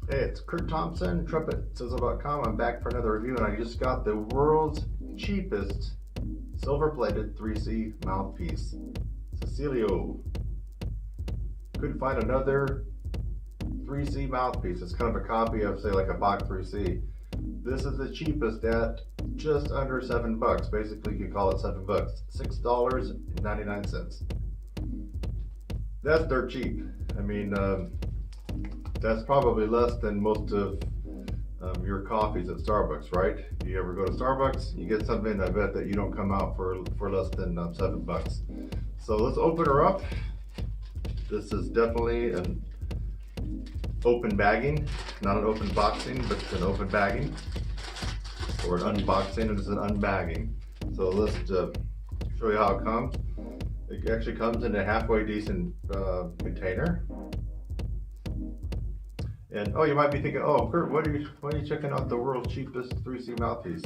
Hey, it's Kurt Thompson, Trumpetsizzle.com. I'm back for another review, and I just got the world's cheapest silver-plated 3C mouthpiece. Cecilio. Couldn't find another 3C mouthpiece. It's kind of a copy of, say, like a Bach 3C. This is the cheapest at just under $7. Basically, you could call it $7. $6.99. That's dirt cheap. I mean, that's probably less than most of your coffees at Starbucks, right? If you ever go to Starbucks, you get something, I bet that you don't come out for less than $7. So let's open her up. This is definitely an open bagging, not an open boxing, but it's an open bagging, or an unboxing, and it's an unbagging. So let's show you how it comes. It actually comes in a halfway decent container. And oh, you might be thinking, oh, Kurt, why are you checking out the world's cheapest 3C mouthpiece?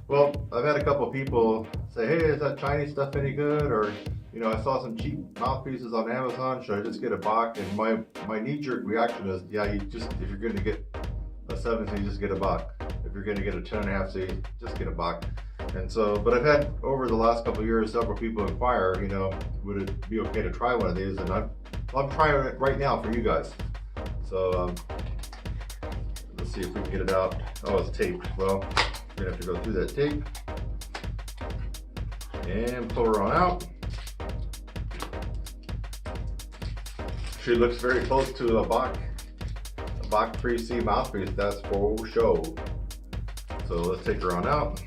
Well, I've had a couple people say, hey, is that Chinese stuff any good? Or, you know, I saw some cheap mouthpieces on Amazon. Should I just get a Bach? And my knee-jerk reaction is, yeah, if you're going to get a 7C, just get a Bach. If you're going to get a 10.5C, just get a Bach. And so, but I've had over the last couple of years several people inquire, you know, would it be okay to try one of these? And I'm trying it right now for you guys. So let's see if we can get it out. Oh, it's taped. Well, we're gonna have to go through that tape and pull her on out. She looks very close to a Bach 3C mouthpiece. That's for show. So let's take her on out.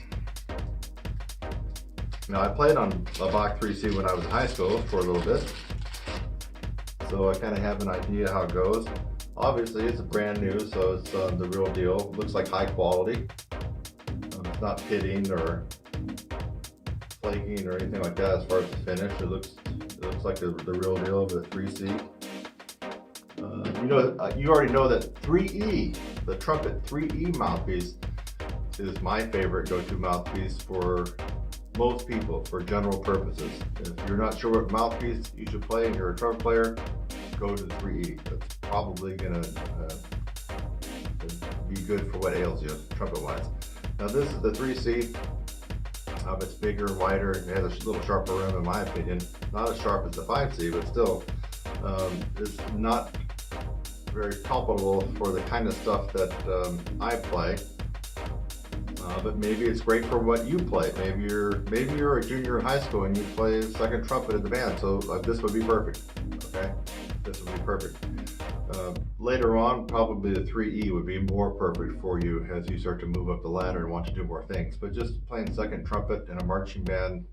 Now, I played on a Bach 3C when I was in high school for a little bit, so I kind of have an idea how it goes. Obviously, it's brand new, so it's the real deal. Looks like high quality. It's not pitting or flaking or anything like that as far as the finish. It looks like the real deal of a 3C. You already know that 3E, the Trumpet 3E mouthpiece, is my favorite go-to mouthpiece for most people for general purposes. If you're not sure what mouthpiece you should play and you're a trumpet player, go to the 3E. That's probably gonna be good for what ails you, trumpet-wise. Now this is the 3C. It's bigger, wider, it has a little sharper rim in my opinion. Not as sharp as the 5C, but still, it's not very palpable for the kind of stuff that I play. But maybe it's great for what you play. Maybe you're a junior in high school and you play second trumpet in the band. So this would be perfect. Okay, this would be perfect. Later on, probably the 3E would be more perfect for you as you start to move up the ladder and want to do more things. But just playing second trumpet in a marching band,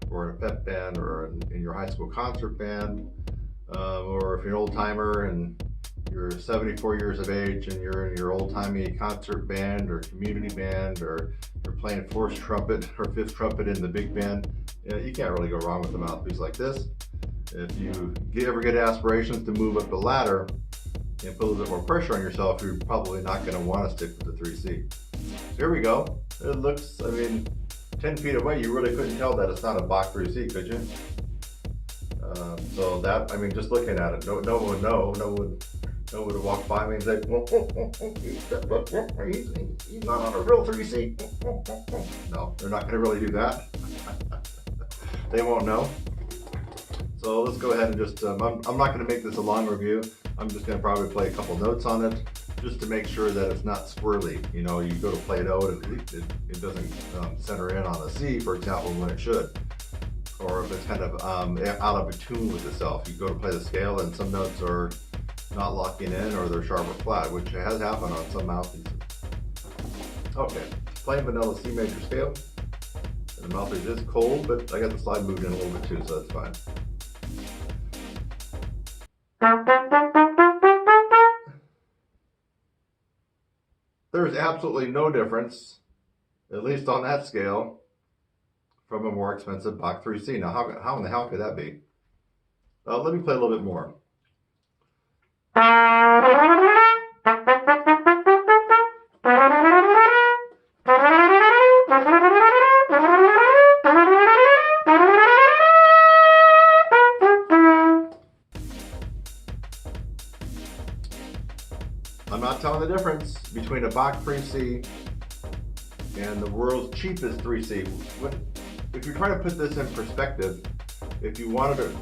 or in a pep band, or in your high school concert band, or if you're an old timer and you're 74 years of age and you're in your old-timey concert band or community band, or you're playing fourth trumpet or fifth trumpet in the big band, you can't really go wrong with a mouthpiece like this. If you ever get aspirations to move up the ladder and put a little bit more pressure on yourself, you're probably not going to want to stick with the 3C. So here we go. It looks, I mean, 10 feet away, you really couldn't tell that it's not a Bach 3C, could you? So that, I mean, just looking at it, no one would know. No one would walk by me and say, he's not on a real 3C. No, they're not going to really do that. They won't know. So let's go ahead and just, I'm not going to make this a long review. I'm just going to probably play a couple notes on it just to make sure that it's not squirrely. You know, you go to play an O and it doesn't center in on a C, for example, when it should. Or if it's kind of out of tune with itself. You go to play the scale and some notes are not locking in, or they're sharp or flat, which has happened on some mouthpieces. Okay, playing vanilla C major scale. And the mouthpiece is cold, but I got the slide moved in a little bit too, so that's fine. There's absolutely no difference, at least on that scale, from a more expensive Bach 3C. Now, how in the hell could that be? Let me play a little bit more. I'm not telling the difference between a Bach 3C and the world's cheapest 3C. If you're trying to put this in perspective, if you wanted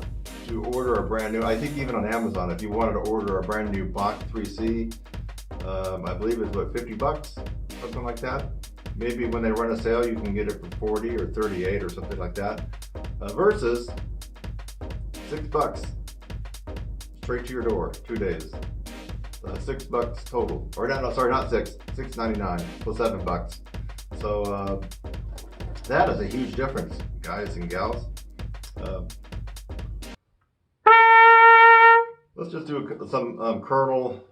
to order a brand new, I think even on Amazon, if you wanted to order a brand new Bach 3C, I believe it's what, 50 bucks, something like that. Maybe when they run a sale, you can get it for 40 or 38 or something like that, versus $6 straight to your door, 2 days. $6 total, or no, sorry, not six, $6.99 plus $7. So that is a huge difference, guys and gals. Let's just do some Colonel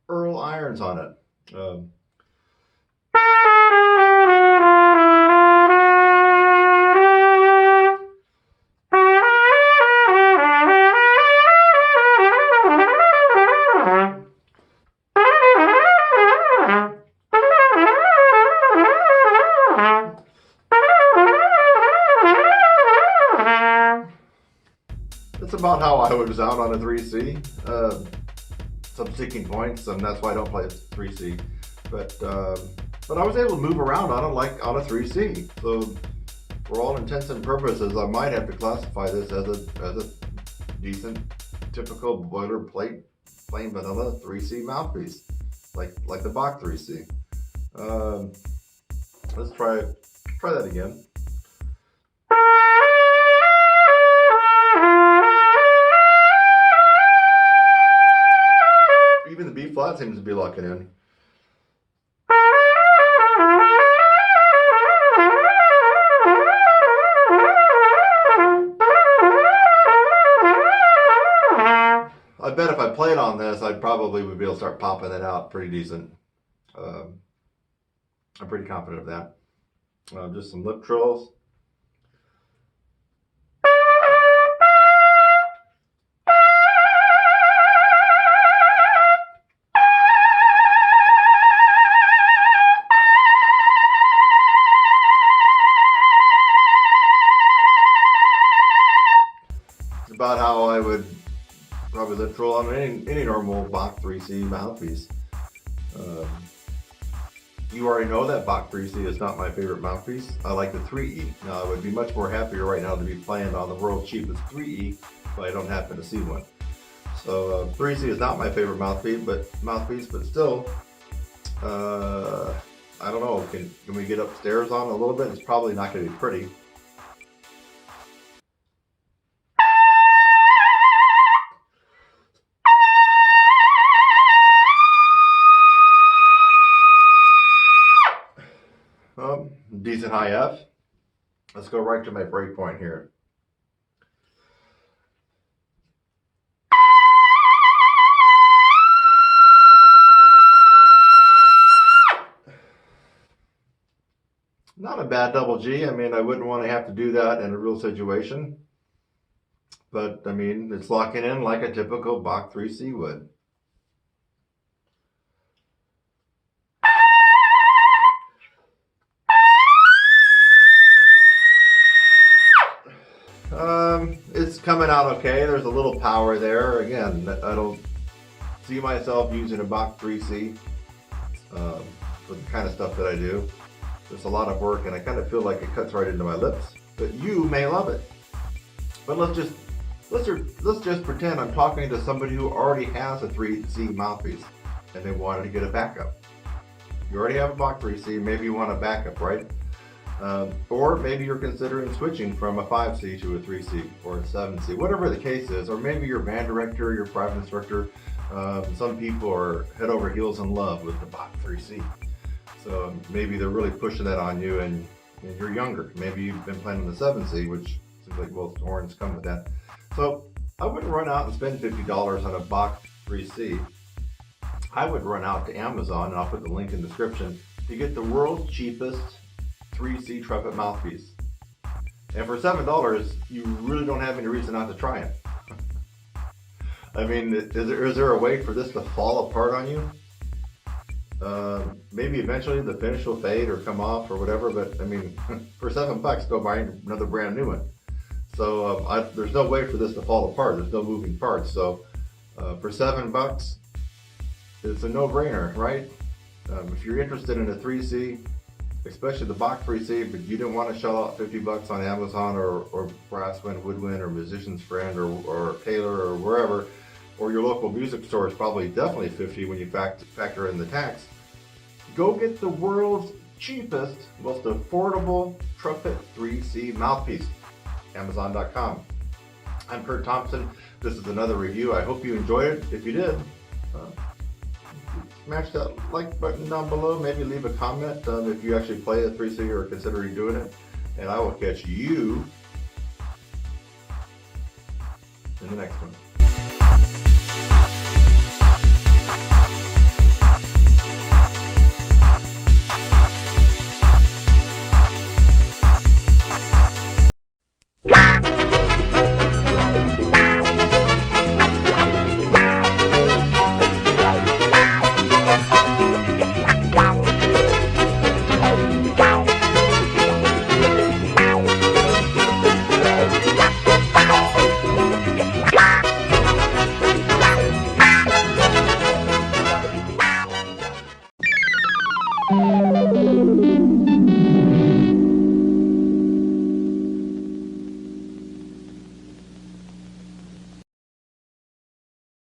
Earl irons on it. That's about how I would sound on a 3C. Some sticking points, and that's why I don't play a 3C. But I was able to move around on it like on a 3C. So for all intents and purposes, I might have to classify this as a decent, typical boilerplate, plain vanilla 3C mouthpiece, like the Bach 3C. Let's try that again. Even the B flat seems to be locking in. I bet if I played on this, I probably would be able to start popping it out pretty decent. I'm pretty confident of that. Just some lip trills. About how I would probably lip trill on any normal Bach 3C mouthpiece. You already know that Bach 3C is not my favorite mouthpiece. I like the 3E. Now I would be much more happier right now to be playing on the world's cheapest 3E if I don't happen to see one. So 3C is not my favorite mouthpiece, but still, I don't know. Can we get upstairs on it a little bit? It's probably not going to be pretty. Decent high F. Let's go right to my break point here. Not a bad double G. I mean, I wouldn't want to have to do that in a real situation. But, I mean, it's locking in like a typical Bach 3C would. It's coming out okay. There's a little power there. Again, I don't see myself using a Bach 3C for the kind of stuff that I do. It's a lot of work, and I kind of feel like it cuts right into my lips. But you may love it. But let's just pretend I'm talking to somebody who already has a 3C mouthpiece, and they wanted to get a backup. You already have a Bach 3C. Maybe you want a backup, right? Or maybe you're considering switching from a 5C to a 3C or a 7C, whatever the case is. Or maybe you're a band director, you're a private instructor. Some people are head over heels in love with the Bach 3C. So maybe they're really pushing that on you, and you're younger. Maybe you've been playing the 7C, which seems like most horns come with that. So I wouldn't run out and spend $50 on a Bach 3C. I would run out to Amazon, and I'll put the link in the description, to get the world's cheapest 3C trumpet mouthpiece. And for $7, you really don't have any reason not to try it. I mean, is there a way for this to fall apart on you? Maybe eventually the finish will fade or come off or whatever, but I mean, for $7, go buy another brand new one. So there's no way for this to fall apart. There's no moving parts. So for $7, it's a no-brainer, right? If you're interested in a 3C, especially the box 3C, but you didn't want to shell out 50 bucks on Amazon or Brasswind, Woodwind, or Musician's Friend, or Taylor, or wherever, or your local music store is probably definitely 50 when you factor in the tax. Go get the world's cheapest, most affordable Trumpet 3C mouthpiece. Amazon.com. I'm Kurt Thompson. This is another review. I hope you enjoyed it. If you did, smash that like button down below. Maybe leave a comment if you actually play a 3C or consider doing it. And I will catch you in the next one. Mm-hmm.